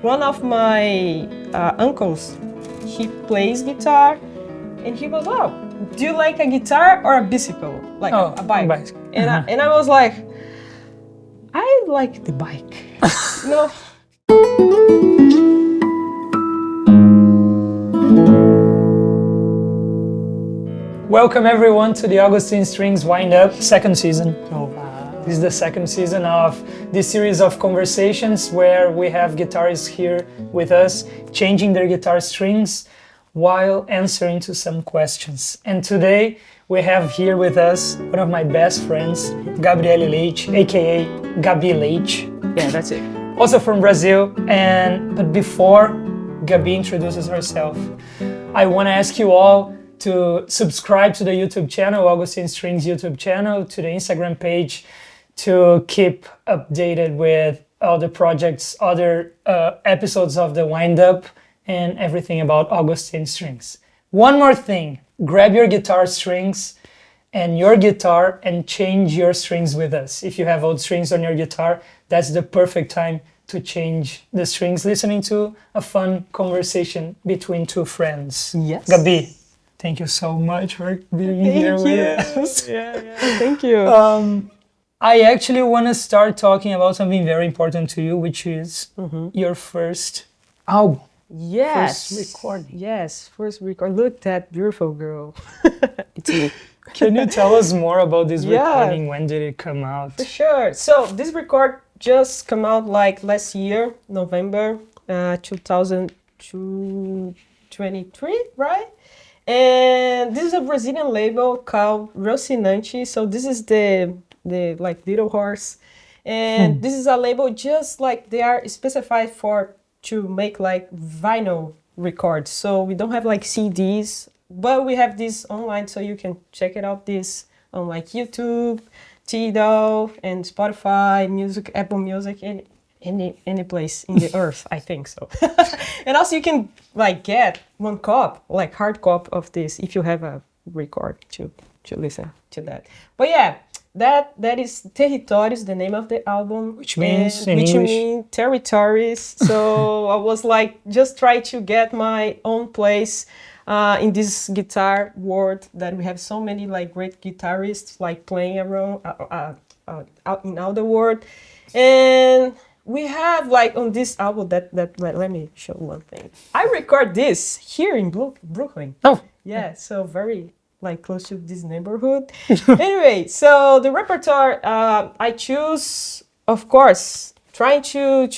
one of my uncles, he plays guitar, and he goes, "Oh, do you like a guitar or a bicycle, like a bike?" A bike. And I was like, "I like the bike." No. Welcome everyone to the Augustine Strings Wind Up second season. Oh wow. This is the second season of this series of conversations where we have guitarists here with us, changing their guitar strings while answering to some questions. And today we have here with us one of my best friends, Gabriele Leite, aka Gabi Leite. Yeah, that's it. Also from Brazil. But before Gabi introduces herself, I want to ask you all to subscribe to the YouTube channel, Augustine Strings YouTube channel, to the Instagram page, to keep updated with all the projects, other episodes of the Wind Up, and everything about Augustine Strings. One more thing, grab your guitar strings and your guitar and change your strings with us. If you have old strings on your guitar, that's the perfect time to change the strings, listening to a fun conversation between two friends. Yes. Gabi, thank you so much for being here with us. Yeah, thank you. I actually want to start talking about something very important to you, which is your first album. Yes. First recording. Yes, first record. Look at that beautiful girl. It's me. Can you tell us more about this Yeah. recording? When did it come out? For sure. So this record just come out like last year, November 2023, right? And this is a Brazilian label called Rocinante. So this is the like little horse. And this is a label just like they are specified to make like vinyl records. So we don't have like CDs, but we have this online, so you can check it out this on like YouTube, Tidal, and Spotify, Music, Apple Music, and any place in the earth, I think so. And also you can like get one copy, like hard copy of this if you have a record to listen to that. But yeah, that is Territórios, the name of the album, Which means in which English? means territories. So I was like just try to get my own place in this guitar world that we have so many like great guitarists like playing around out in all the world. And we have like on this album that let me show one thing. I record this here in Brooklyn. Oh, Yeah, so very like close to this neighborhood. Anyway, so the repertoire I choose, of course, trying to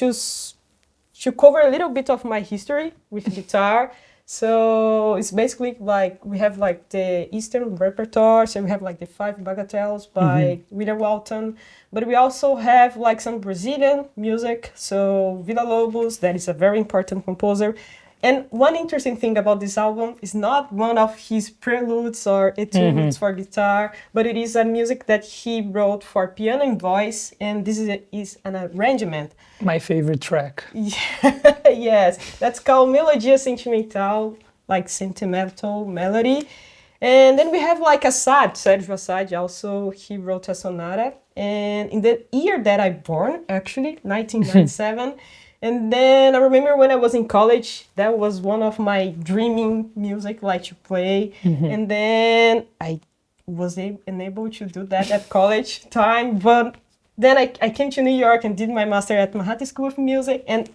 cover a little bit of my history with guitar. So it's basically like we have like the Eastern repertoire, so we have like the 5 bagatelles by William Walton, but we also have like some Brazilian music. So Villa-Lobos, that is a very important composer. And one interesting thing about this album is not one of his preludes or etudes for guitar, but it is a music that he wrote for piano and voice, and this is an arrangement. my favorite track. Yes, that's called Melodia Sentimental, like sentimental melody. And then we have like Assad, Sérgio Assad, also he wrote a sonata. And in the year that I born, actually, 1997, and then I remember when I was in college, that was one of my dreaming music like to play. And then I was unable to do that at college time, but then I came to New York and did my master at Manhattan School of Music, and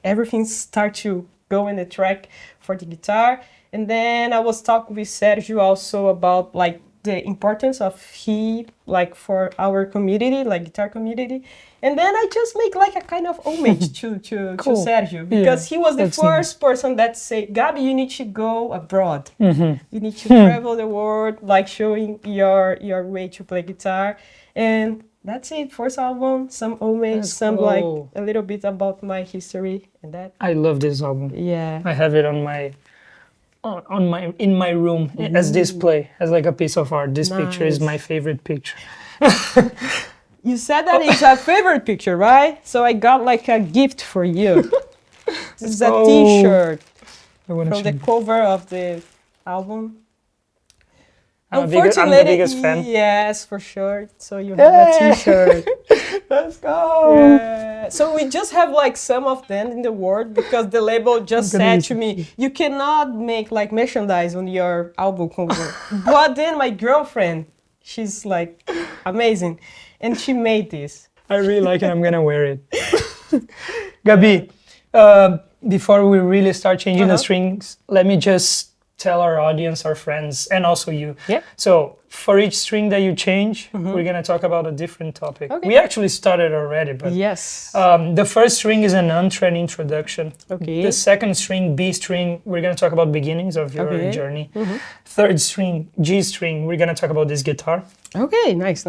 everything started to go in the track for the guitar. And then I was talking with Sergio also about like the importance of he like for our community, like guitar community. And then I just make like a kind of homage to Cool. Sergio, because he was the That's first person that said, Gabi, you need to go abroad. You need to travel the world, like showing your way to play guitar. And that's it, first album, some homage, That's some cool. like a little bit about my history and that. I love this album. Yeah. I have it in my room as display, as like a piece of art. This picture is Nice. my favorite picture. You said that it's a favorite picture, right? So I got like a gift for you. This is a Oh. t-shirt I want to from the cover of the album. I'm the biggest fan. Yes, for sure. So you have a t-shirt. Let's go. Yeah. So we just have like some of them in the world because the label just said to me, you cannot make like merchandise on your album cover. But then my girlfriend, she's like amazing, and she made this. I really like it. I'm gonna wear it. Gabi, before we really start changing the strings, let me just tell our audience, our friends, and also you. Yeah. So for each string that you change, we're gonna talk about a different topic. Okay. We actually started already, but Yes. the first string is an Entree introduction. Okay. The second string, B string, we're gonna talk about beginnings of your journey. Third string, G string, we're gonna talk about this guitar. Okay, nice.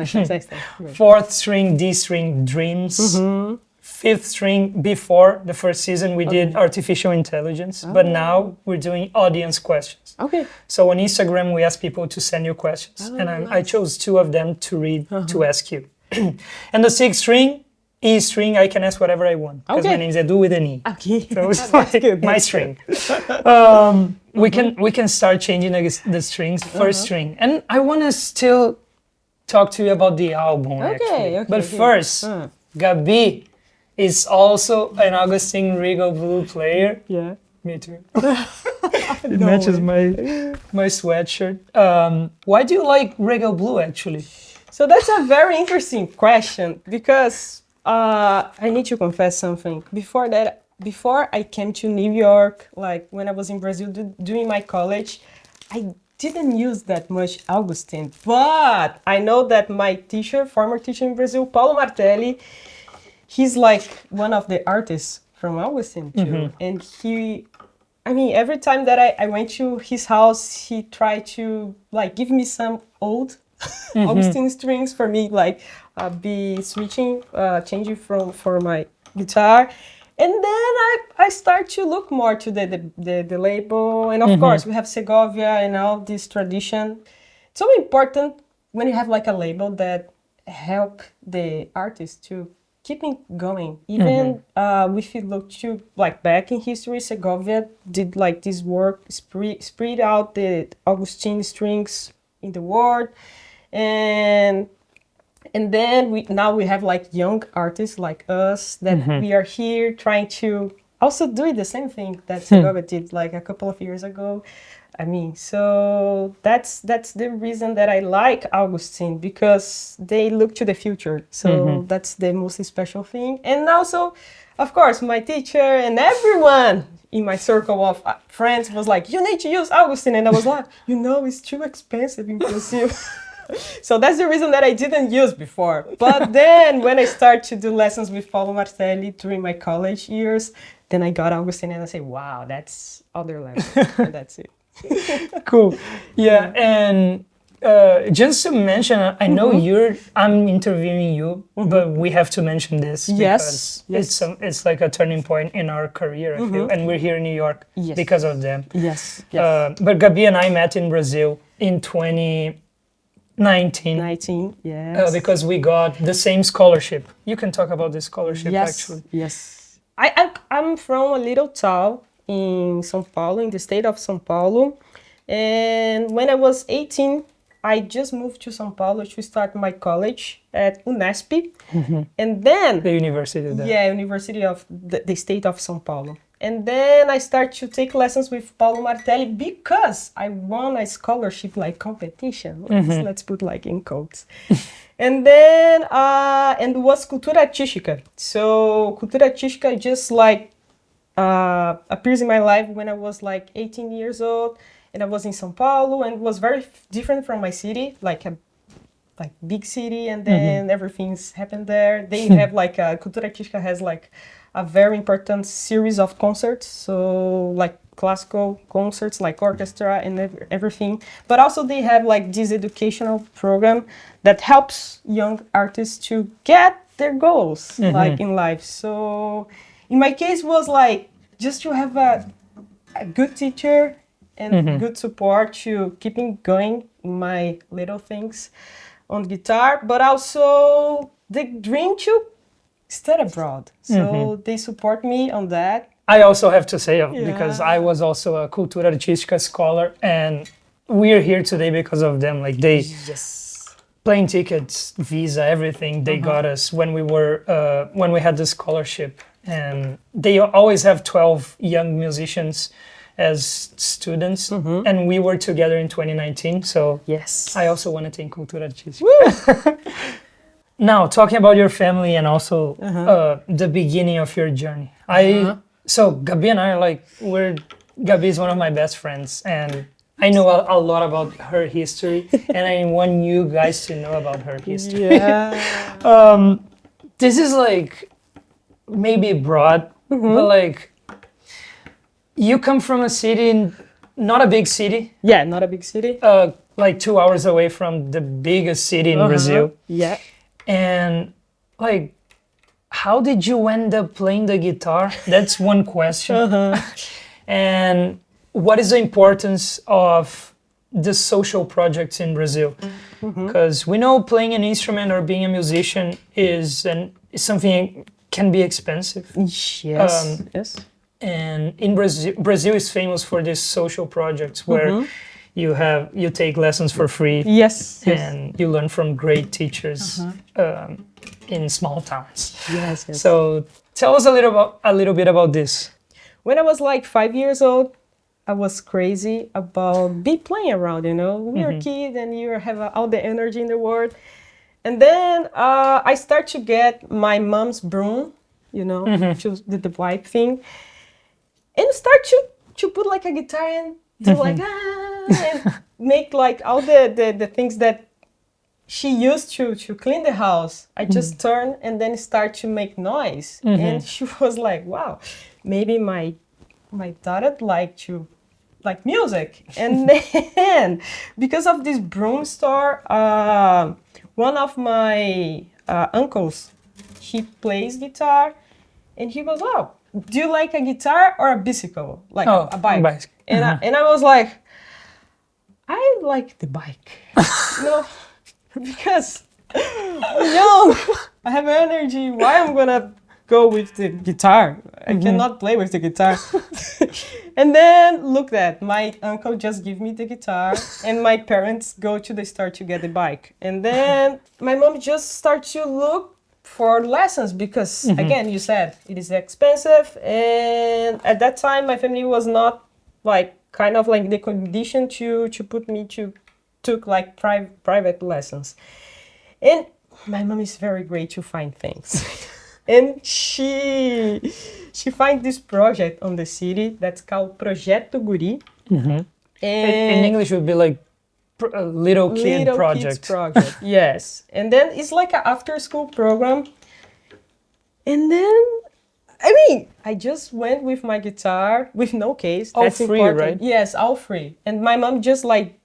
Fourth string, D string, dreams. Fifth string, before the first season, we did artificial intelligence, but now we're doing audience questions. Okay. So on Instagram, we ask people to send you questions, and I chose 2 of them to read, to ask you. And the sixth string, E string, I can ask whatever I want, because my name is Edu with an E. Okay. So it's like my string. We can start changing the strings. First string, and I want to still talk to you about the album, actually. But first, Gabi is also an Augustine Regal Blue player. Yeah. Me too. It matches my sweatshirt. Why do you like Regal Blue, actually? So that's a very interesting question because I need to confess something. Before I came to New York, like when I was in Brazil doing my college, I didn't use that much Augustine. But I know that my former teacher in Brazil, Paulo Martelli, he's like one of the artists from Augustine too. And every time that I went to his house, he tried to like give me some old Augustine strings for me, like be changing for my guitar. And then I start to look more to the label. And of course, we have Segovia and all this tradition. It's so important when you have like a label that help the artist to keeping going. Even if you look to like back in history, Segovia did like this work, spread out the Augustine strings in the world, and then we have like young artists like us that we are here trying to also do the same thing that Segovia did like a couple of years ago. So that's the reason that I like Augustine, because they look to the future. So that's the most special thing. And also, of course, my teacher and everyone in my circle of friends was like, you need to use Augustine. And I was like, it's too expensive in Brazil. So that's the reason that I didn't use before. But then when I started to do lessons with Paulo Martelli during my college years, then I got Augustine and I say, wow, that's other level. And that's it. Cool. Yeah, and just to mention, I know I'm interviewing you, but we have to mention this because it's like a turning point in our career, I feel, and we're here in New York because of them. Yes. But Gabi and I met in Brazil in 2019. Yes. Because we got the same scholarship. You can talk about this scholarship, actually. Yes. I'm from a little town in São Paulo, in the state of São Paulo. And when I was 18, I just moved to São Paulo to start my college at Unesp. And then... The university there. Yeah, University of the state of São Paulo. And then I started to take lessons with Paulo Martelli because I won a scholarship like competition. Let's put like in quotes. And then, and it was Cultura Artística. So Cultura Artística just like appears in my life when I was like 18 years old, and I was in São Paulo, and it was very different from my city, like a big city, and then everything's happened there. They have like Cultura Artística has like a very important series of concerts, so like classical concerts, like orchestra and everything. But also they have like this educational program that helps young artists to get their goals like in life. So in my case was like just to have a good teacher and good support to keeping going in my little things on guitar, but also the dream to study abroad. So they support me on that. I also have to say, because I was also a Cultura Artística scholar, and we're here today because of them. Like they, Yes. plane tickets, visa, everything. They got us when we had the scholarship, and they always have 12 young musicians as students, and we were together in 2019. So Yes. I also want to thank Cultura Artística. Now, talking about your family and also the beginning of your journey. So Gabi and I are like, Gabi is one of my best friends, and I know a lot about her history, and I want you guys to know about her history. Yeah. This is like maybe broad, but like you come from a city, not a big city, Yeah, not a big city. like 2 hours away from the biggest city in Brazil. Yeah. And like, how did you end up playing the guitar? That's one question. And what is the importance of the social projects in Brazil? Because we know playing an instrument or being a musician is something can be expensive. Yes. Yes. And in Brazil is famous for these social projects where you take lessons for free. Yes. And you learn from great teachers in small towns. Yes. Yes. So tell us a little bit about this. When I was like 5 years old, I was crazy about playing around, you know. When you're a kid and you have all the energy in the world. And then I start to get my mom's broom, you know, to do the wipe thing. And start to put like a guitar and do like, and make like all the things that she used to clean the house. I just turn and then start to make noise. And she was like, wow, maybe my daughter like music. And then because of this broom store, one of my uncles, he plays guitar, and he goes, oh, do you like a guitar or a bicycle? Like a bike? Bicycle. And I was like, I like the bike. You know, because I'm young, I have energy. Why I'm gonna go with the guitar? I cannot play with the guitar. And then look that my uncle just give me the guitar, and my parents go to the store to get the bike. And then my mom just start to look for lessons because again, you said it is expensive, and at that time my family was not like kind of like the condition to put me to took like private lessons. And my mom is very great to find things. And she find this project on the city that's called Projeto Guri. And In English, it would be like a little kid project. Kids project. Yes. And then it's like an after school program. And then, I mean, I just went with my guitar with no case. All That's free, important. right? Yes, all free. And my mom just like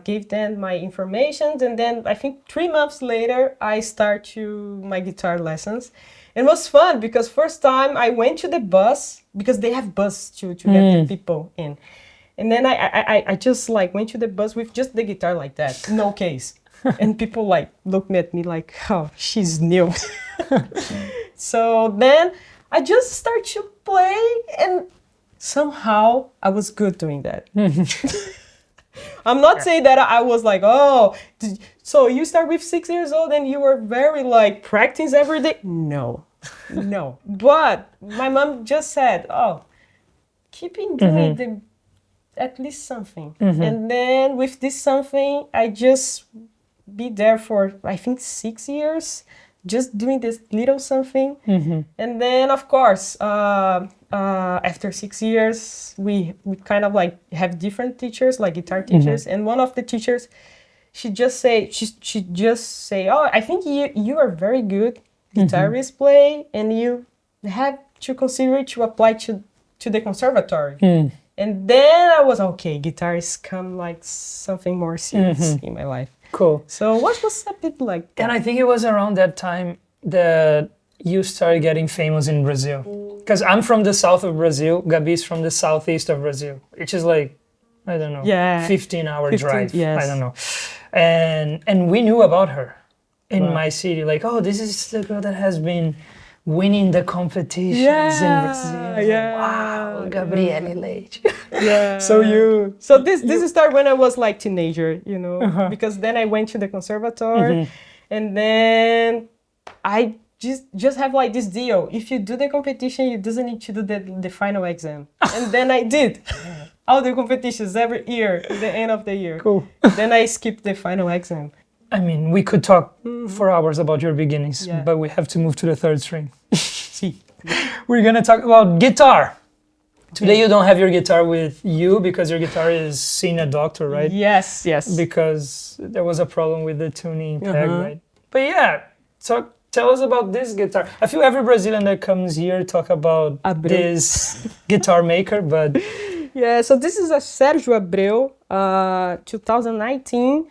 gave them my information. And then I think 3 months later, I start to my guitar lessons. It was fun because first time I went to the bus because they have bus to get the people in. And then I just like went to the bus with just the guitar like that, no case. And people like looked at me like, oh, she's new. So then I just started to play, and somehow I was good doing that. I'm not saying that I was like, oh, so you start with 6 years old and you were very like practice every day? No. But my mom just said, oh, keep in doing at least something. And then with this something, I just be there for, I think, 6 years, just doing this little something. And then, of course, after 6 years, we kind of like have different teachers, like guitar teachers. And one of the teachers, she just say, oh, I think you are very good guitarist play, and you have to consider to apply to the conservatory. And then I was, okay, guitars come like something more serious in my life. Cool. So what was a bit like that? And I think it was around that time that you started getting famous in Brazil. Because I'm from the south of Brazil, Gabi's from the southeast of Brazil, which is like, I don't know, 15-hour drive. Yes. I don't know. And we knew about her in my city. Like, oh, this is the girl that has been winning the competitions in Brazil. Yeah. Wow, Gabriele Leite. Yeah. So this started when I was like teenager, you know, because then I went to the conservatory, and then I just have like this deal. If you do the competition, you doesn't need to do the final exam. And then I did all the competitions every year, the end of the year. Cool. Then I skipped the final exam. I mean, we could talk for hours about your beginnings, but we have to move to the third string. See. We're gonna talk about guitar. Today you don't have your guitar with you because your guitar is seeing a doctor, right? Yes. Because there was a problem with the tuning peg, right? But yeah, tell us about this guitar. I feel every Brazilian that comes here talk about this guitar maker, but... Yeah, so this is a Sergio Abreu, 2019.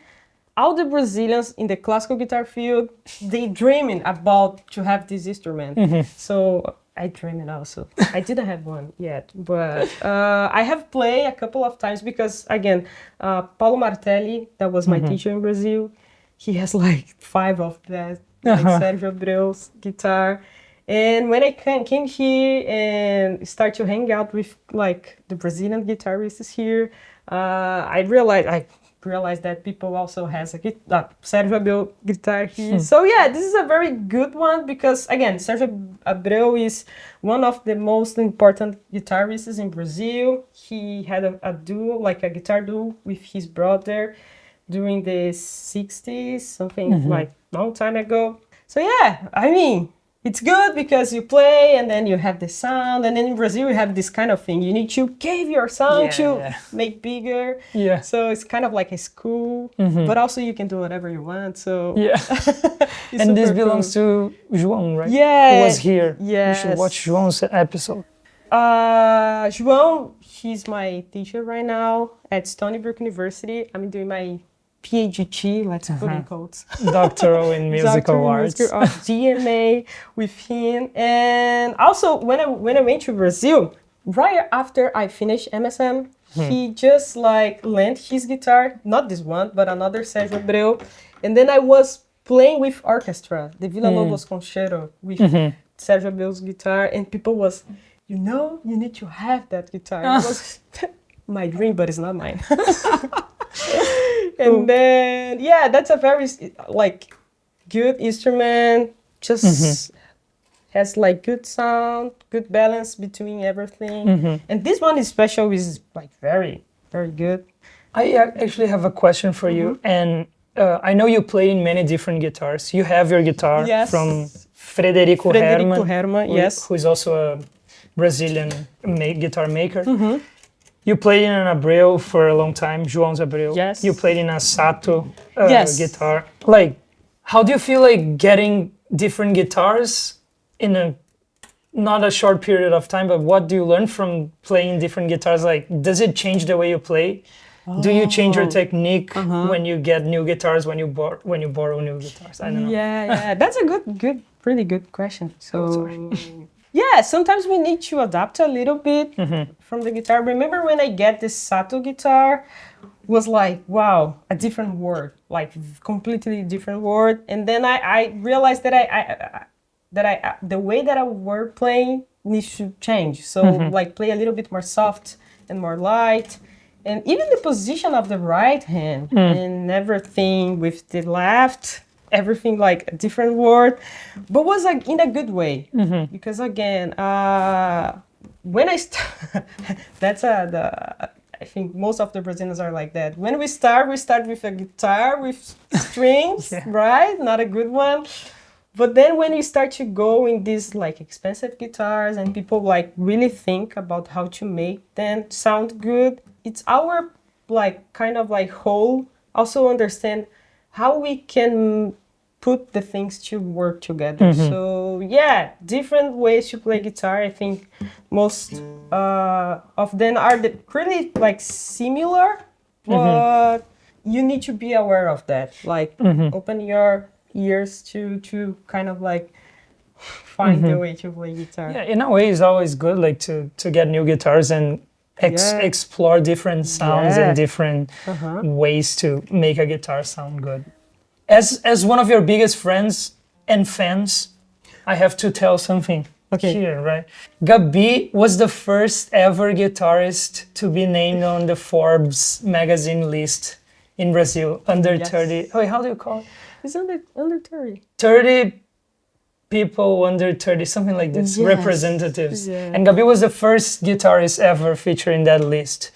All the Brazilians in the classical guitar field, they dreaming about to have this instrument. So I dream it also. I didn't have one yet, but I have played a couple of times because, again, Paulo Martelli, that was my teacher in Brazil, he has like 5 of that, like Sergio Abreu's guitar. And when I came here and start to hang out with like the Brazilian guitarists here, I realized that people also has a Sergio Abreu guitar here. So yeah, this is a very good one because again, Sergio Abreu is one of the most important guitarists in Brazil. He had a duo, like a guitar duo with his brother during the 60s, something like long time ago. So yeah, I mean, it's good because you play and then you have the sound, and then in Brazil you have this kind of thing. You need to give your sound to make bigger. Yeah. So it's kind of like a school, but also you can do whatever you want. So and this belongs to João, right? Yeah. Who was here. Yeah. You should watch João's episode. João, he's my teacher right now at Stony Brook University. I'm doing my PhD, let's put in quotes. Doctoral in musical arts. Of GMA with him. And also, when I went to Brazil, right after I finished MSM, he just like lent his guitar, not this one, but another Sergio Abreu. And then I was playing with orchestra, the Villa Lobos Concerto, with Sergio Abreu's guitar. And people was, you need to have that guitar. It was my dream, but it's not mine. And then, yeah, that's a very, like, good instrument. Just has, like, good sound, good balance between everything. And this one is special, is, like, very, very good. I actually have a question for you. And I know you play in many different guitars. You have your guitar from Frederico Herrmann, who is also a Brazilian guitar maker. You played in an Abreu for a long time, João's Abreu. Yes. You played in a Sato guitar. Like, how do you feel like getting different guitars in not a short period of time, but what do you learn from playing different guitars? Like, does it change the way you play? Do you change your technique when you get new guitars, when you borrow new guitars? I don't know. Yeah. That's a really good question. So... Yeah, sometimes we need to adapt a little bit from the guitar. Remember when I get this Sato guitar, was like, wow, a different word, like completely different word. And then I realized that the way that I were playing needs to change. So like play a little bit more soft and more light. And even the position of the right hand and everything with the left, everything like a different word, but was like in a good way. Because again, when I I think most of the Brazilians are like that. When we start with a guitar with strings, right? Not a good one. But then when you start to go in these like expensive guitars and people like really think about how to make them sound good, it's our like kind of like whole also understand how we can put the things to work together. So yeah, different ways to play guitar. I think most of them are really like similar, but you need to be aware of that. Like open your ears to kind of like find the way to play guitar. Yeah, in a way, it's always good like to get new guitars and explore different sounds and different ways to make a guitar sound good. As one of your biggest friends and fans, I have to tell something Okay. here, right? Gabi was the first ever guitarist to be named on the Forbes magazine list in Brazil, under Yes. 30. Wait, how do you call it? It's under 30. 30 people under 30, something like this, Yes. representatives. Yeah. And Gabi was the first guitarist ever featured in that list.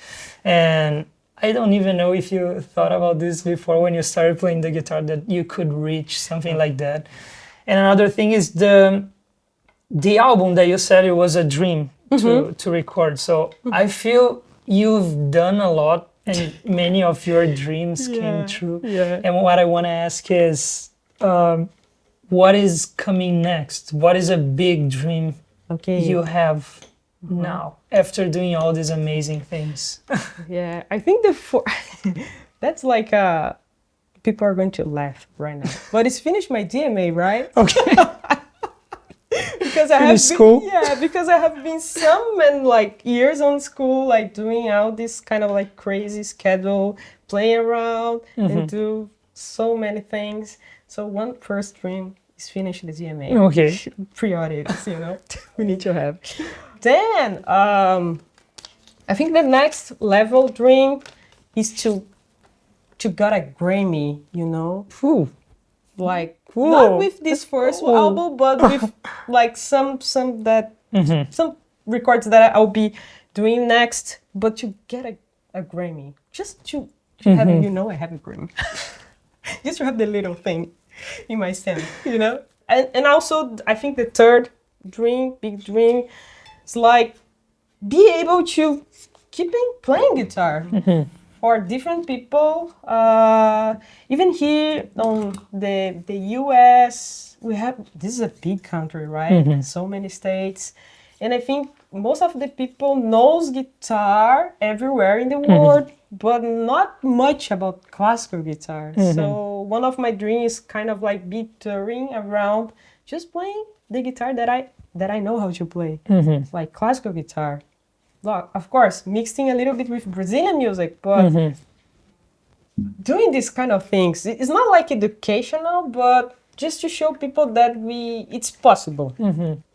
And I don't even know if you thought about this before when you started playing the guitar, that you could reach something like that. And another thing is the album that you said it was a dream to record. So I feel you've done a lot and many of your dreams came true. Yeah. And what I want to ask is, what is coming next? What is a big dream Okay. you have now after doing all these amazing things? Yeah, I think that's like people are going to laugh right now. But it's finished my DMA, right? Okay. Because I have Finish school? because I have been some and like years on school, like doing all this kind of like crazy schedule, playing around and do so many things. So one first dream is finish the DMA. Okay. Priorities, we need to have. Then I think the next level dream is to get a Grammy, Ooh. like Cool. not with this first Cool. album, but with like some records that I'll be doing next. But to get a Grammy, just to have, I have a Grammy, just to have the little thing in my stand, and also I think the third big dream, is like be able to keep playing guitar. For different people, even here on the US, this is a big country, right? So many states, and I think most of the people knows guitar everywhere in the world, but not much about classical guitar. So one of my dreams is kind of like be touring around, just playing the guitar that I know how to play, like classical guitar. Of course, mixing a little bit with Brazilian music, but doing these kind of things, it's not like educational, but just to show people that it's possible.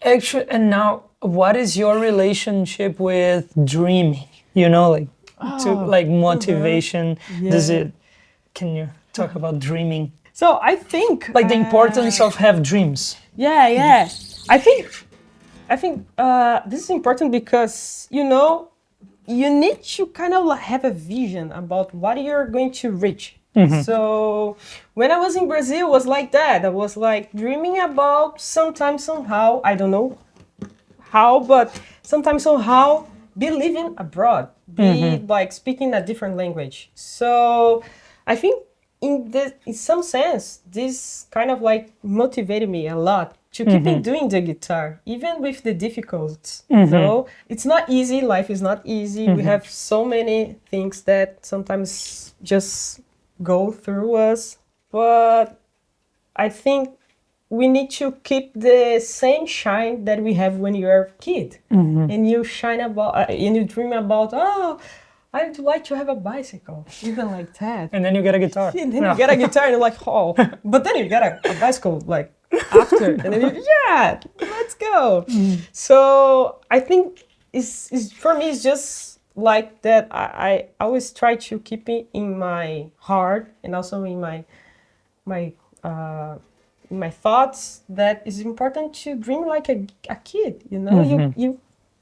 Actually, and now, what is your relationship with dreaming? Like motivation. Yeah. Can you talk about dreaming? So I think Like the importance of have dreams. Yeah. I think this is important because, you need to kind of have a vision about what you're going to reach. So when I was in Brazil, it was like that. I was like dreaming about sometimes somehow, I don't know how, but sometimes somehow be living abroad, be like speaking a different language. So I think in some sense, this kind of like motivated me a lot to keep doing the guitar, even with the difficulties. It's not easy. Life is not easy. We have so many things that sometimes just go through us. But I think we need to keep the same shine that we have when you're a kid, and you shine about, and you dream about, I'd like to have a bicycle, even like that. And then you get a guitar. And then you get a guitar and you're like, oh, but then you get a bicycle like after, and then let's go. So I think it's for me, it's just like that. I always try to keep it in my heart and also in my thoughts that it's important to dream like a kid.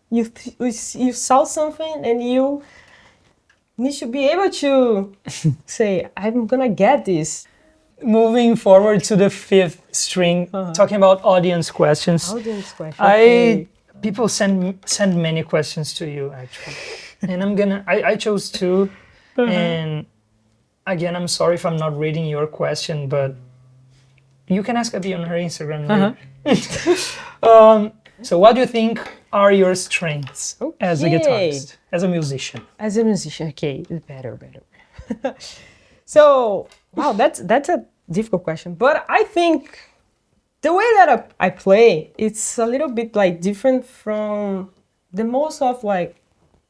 You saw something and you need to be able to say, I'm gonna get this. Moving forward to the fifth string, talking about audience questions. Audience question. People send many questions to you actually, and I chose two, and again I'm sorry if I'm not reading your question, but you can ask Abby on her Instagram. So what do you think are your strengths as a guitarist, as a musician? As a musician, okay, better. So, wow, that's a difficult question. But I think the way that I play, it's a little bit like different from the most of like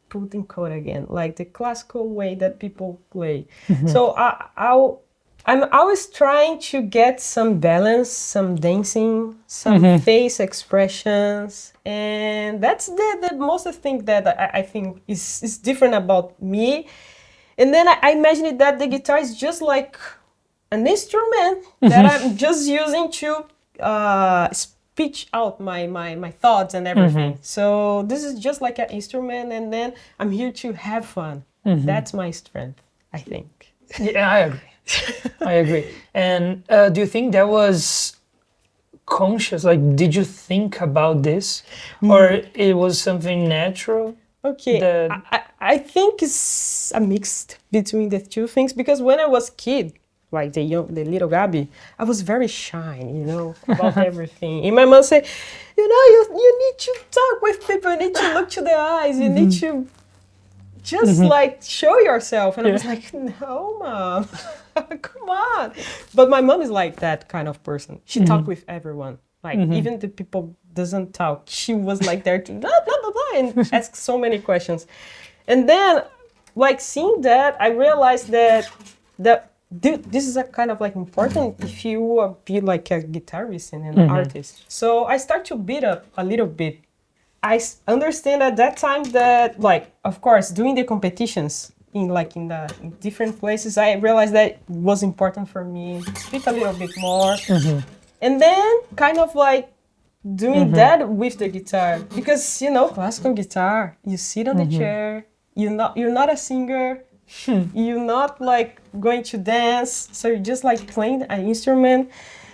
putting code again, like the classical way that people play. So I I'm always trying to get some balance, some dancing, some face expressions, and that's the most thing that I think is different about me. And then I imagine that the guitar is just like an instrument that I'm just using to speech out my thoughts and everything. So this is just like an instrument, and then I'm here to have fun. That's my strength, I think. Yeah, I agree. I agree. And do you think that was conscious? Like, did you think about this, or it was something natural? Okay, I think it's a mix between the two things, because when I was kid, like the little Gabi, I was very shy, about everything. And my mom said, you need to talk with people, you need to look to the eyes, you need to just like show yourself. And I was like, no, Mom, come on. But my mom is like that kind of person. She talk with everyone. Like even the people doesn't talk. She was like there to blah, blah, blah, blah, and ask so many questions. And then like seeing that, I realized that this is a kind of like important if you be like a guitarist and an artist. So I start to beat up a little bit. I understand at that time that, like, of course, doing the competitions in different places, I realized that it was important for me to speak a little bit more. And then kind of like doing that with the guitar, because classical guitar, you sit on the chair, you're not a singer, you're not like going to dance, so you're just like playing an instrument.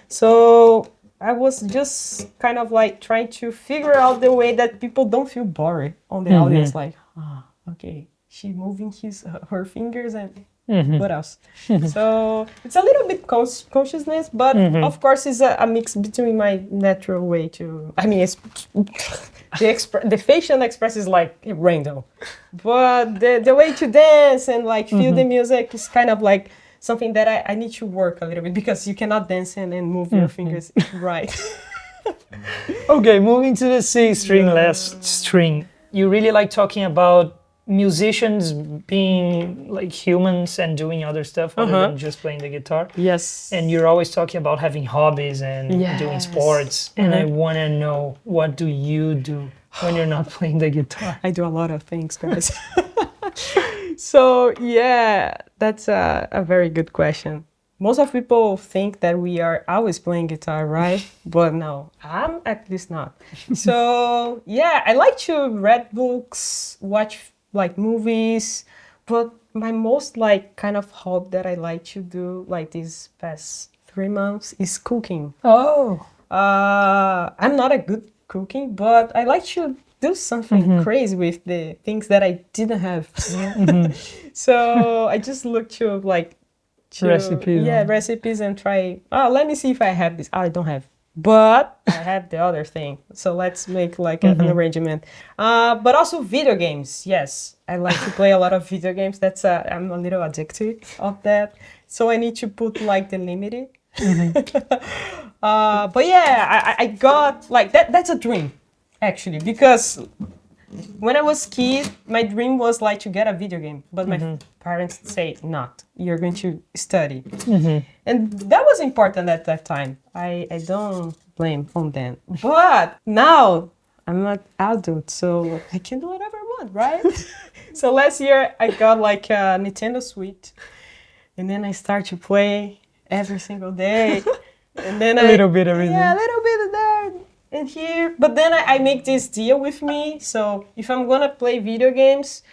So I was just kind of like trying to figure out the way that people don't feel bored on the audience, like, okay, she moving her fingers and what else? So it's a little bit consciousness, but of course it's a mix between my natural way to, I mean, it's the facial express is like random, but the way to dance and like feel the music is kind of like something that I need to work a little bit, because you cannot dance and move your fingers right. Okay, moving to the C string, last string. You really like talking about musicians being like humans and doing other stuff other than just playing the guitar. Yes. And you're always talking about having hobbies and doing sports. And I want to know, what do you do when you're not playing the guitar? I do a lot of things, guys. So yeah, that's a very good question. Most of people think that we are always playing guitar, right? But no, I'm at least not. So yeah, I like to read books, watch like movies, but my most like kind of hobby that I like to do like these past 3 months is cooking. Oh. I'm not a good cooking, but I like to do something crazy with the things that I didn't have. So I just look to like recipes. Yeah, recipes and try. Oh, let me see if I have this. I don't have, but I have the other thing. So let's make like an arrangement. But also video games. Yes, I like to play a lot of video games. I'm a little addicted of that. So I need to put like the limit. But yeah, I got like that. That's a dream, actually, because when I was kid, my dream was like to get a video game, but my parents say not. You're going to study, and that was important at that time. I don't blame on them, but now I'm an adult, so I can do whatever I want, right? So last year I got like a Nintendo Switch, and then I start to play every single day, and then a little bit everything. Yeah, a little bit of there and here. But then I make this deal with me. So if I'm gonna play video games,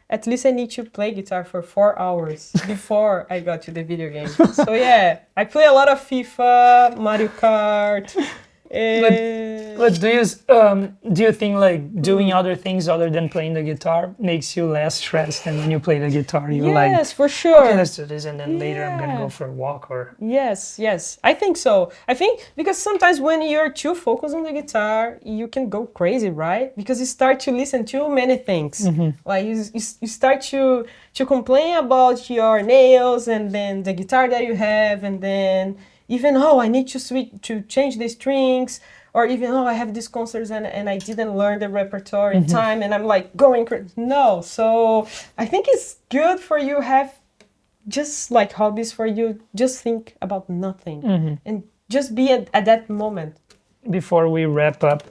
at least I need to play guitar for 4 hours before I got to the video game. So yeah, I play a lot of FIFA, Mario Kart. But do you think like doing other things other than playing the guitar makes you less stressed, and when you play the guitar you like, yes, for sure, okay, let's do this, and then later I'm gonna go for a walk? Or yes, I think so. I think because sometimes when you're too focused on the guitar, you can go crazy, right? Because you start to listen to many things. Like you start to complain about your nails, and then the guitar that you have, and then even, I need to change the strings, or even, I have these concerts and I didn't learn the repertoire in time, and I'm like going crazy. No, so I think it's good for you have just like hobbies for you, just think about nothing and just be at that moment. Before we wrap up,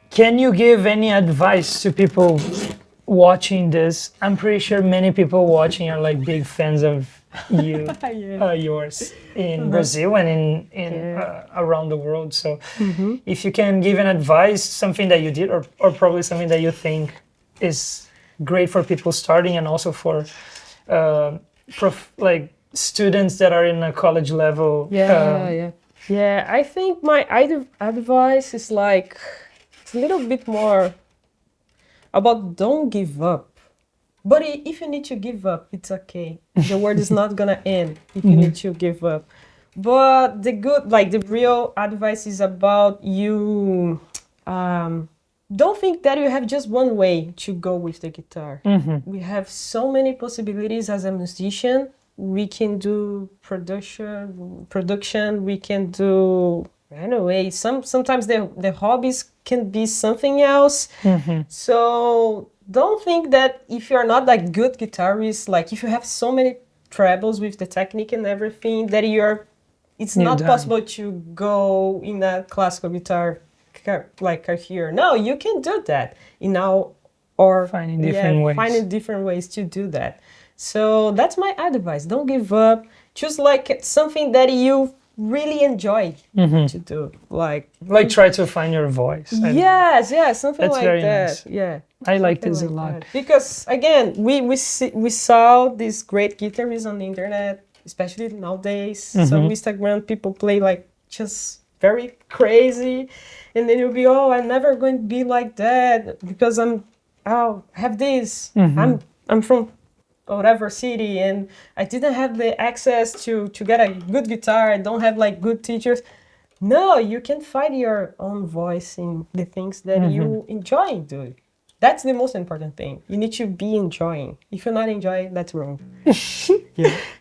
can you give any advice to people watching this? I'm pretty sure many people watching are like big fans of you, yours in Brazil and in around the world. So if you can give an advice, something that you did or probably something that you think is great for people starting and also for like students that are in a college level. Yeah, I think my advice is like, it's a little bit more about don't give up. But if you need to give up, it's okay. The world is not gonna end if you need to give up. But the real advice is about you, don't think that you have just one way to go with the guitar. We have so many possibilities as a musician. We can do production, we can do, anyway, sometimes the hobbies can be something else. So don't think that if you're not like good guitarist, like if you have so many troubles with the technique and everything, that it's not possible to go in a classical guitar like here. No, you can do that, or finding different ways to do that. So that's my advice. Don't give up. Choose like something that you really enjoy to do. Like try to find your voice. Yes, something that's like very that. Nice. Yeah. I like this a lot. That. Because again, we saw these great guitarists on the internet, especially nowadays. So Instagram people play like just very crazy, and then you'll be, I'm never going to be like that because I have this. I'm from whatever city and I didn't have the access to get a good guitar. I don't have like good teachers. No, you can find your own voice in the things that you enjoy doing. That's the most important thing. You need to be enjoying. If you're not enjoying, that's wrong.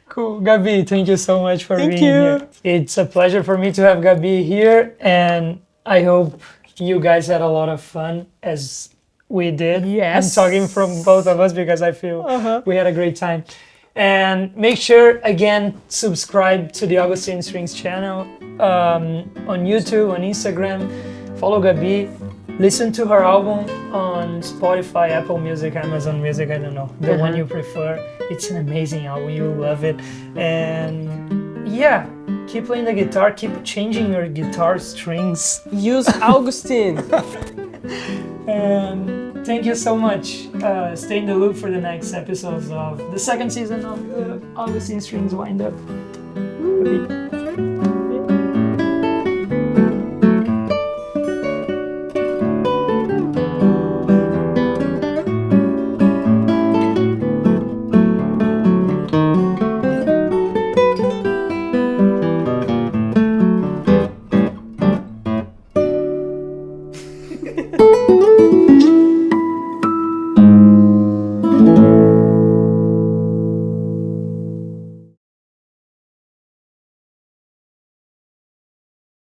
Cool. Gabi, thank you so much for being here. It's a pleasure for me to have Gabi here, and I hope you guys had a lot of fun as we did. Yes. I'm talking from both of us because I feel we had a great time. And make sure, again, subscribe to the Augustine Strings channel on YouTube, on Instagram. Follow Gabi. Listen to her album on Spotify, Apple Music, Amazon Music, I don't know, the one you prefer. It's an amazing album, you love it. And yeah, keep playing the guitar, keep changing your guitar strings. Use Augustine. And thank you so much. Stay in the loop for the next episodes of the second season of the Augustine Strings Wind Up.